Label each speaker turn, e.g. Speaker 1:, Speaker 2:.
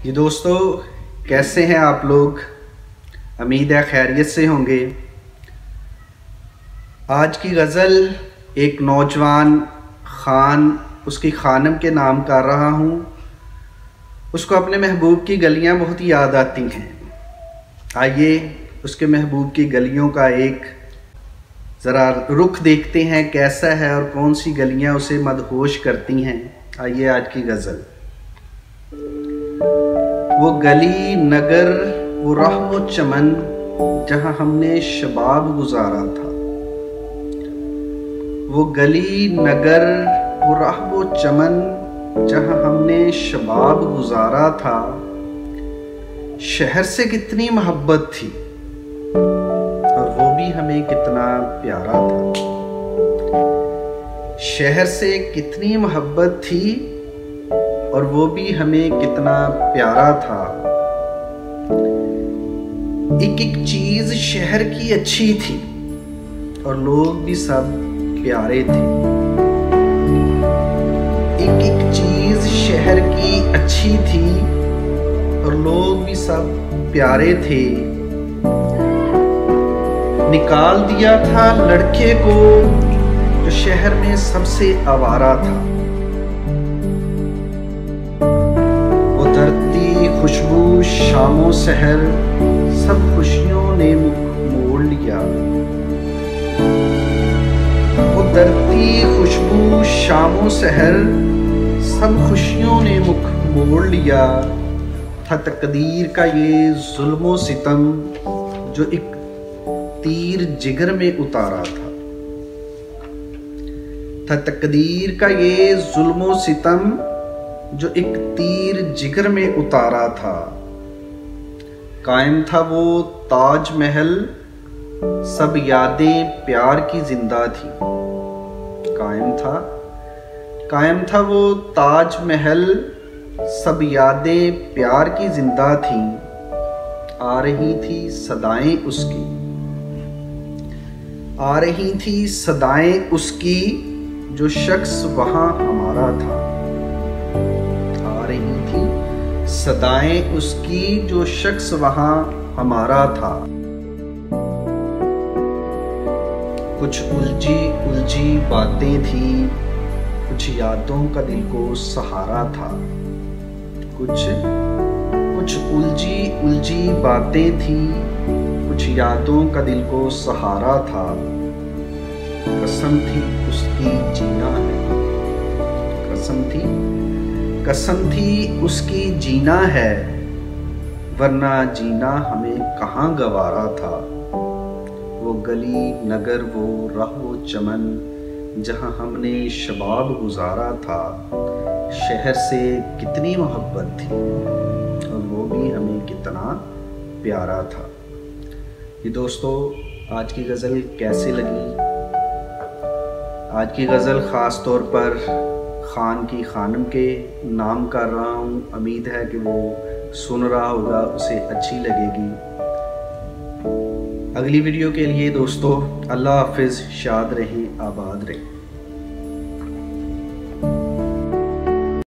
Speaker 1: जी दोस्तों, कैसे हैं आप लोग? उम्मीद है खैरियत से होंगे। आज की गज़ल एक नौजवान खान उसकी खानम के नाम कर रहा हूँ। उसको अपने महबूब की गलियाँ बहुत याद आती हैं। आइए उसके महबूब की गलियों का एक ज़रा रुख देखते हैं कैसा है और कौन सी गलियाँ उसे मदहोश करती हैं। आइए आज की गज़ल। वो गली नगर, वो राह, वो चमन जहाँ हमने शबाब गुजारा था। वो गली नगर, वो राह, वो चमन जहाँ हमने शबाब गुजारा था। शहर से कितनी मोहब्बत थी और वो भी हमें कितना प्यारा था। शहर से कितनी मोहब्बत थी और वो भी हमें कितना प्यारा था। एक एक चीज शहर की अच्छी थी और लोग भी सब प्यारे थे। एक एक चीज शहर की अच्छी थी और लोग भी सब प्यारे थे। निकाल दिया था लड़के को जो शहर में सबसे आवारा था। खुशबू शामों सहर सब खुशियों ने मुख मोड़ लिया। वो दर्दी खुशबू शामों सहर सब खुशियों ने मुख मोड़ लिया। था तकदीर का ये जुल्मो सितम जो एक तीर जिगर में उतारा था। था तकदीर का ये जुल्मो सितम जो एक तीर जिगर में उतारा था। कायम था वो ताज महल, सब यादें प्यार की जिंदा थी। कायम था वो ताज महल, सब यादें प्यार की जिंदा थी। आ रही थी सदाएं उसकी, आ रही थी सदाएं उसकी जो शख्स वहां हमारा था। रही थी सदाएं उसकी जो शख्स वहां हमारा था। कुछ उलझी उलझी बातें थी, कुछ यादों का दिल को सहारा था। कुछ उलझी उलझी बातें थी, कुछ यादों का दिल को सहारा था। कसम थी उसकी जीना है, कसम थी उसकी जीना है, वरना जीना हमें कहाँ गवारा था। वो गली नगर, वो राह, वो चमन जहाँ हमने शबाब गुजारा था। शहर से कितनी मोहब्बत थी और वो भी हमें कितना प्यारा था। ये दोस्तों, आज की गज़ल कैसी लगी? आज की गज़ल ख़ास तौर पर खान की खानम के नाम कर रहा हूँ। उम्मीद है कि वो सुन रहा होगा, उसे अच्छी लगेगी। अगली वीडियो के लिए दोस्तों अल्लाह हाफिज़, शाद रहें, आबाद रहें।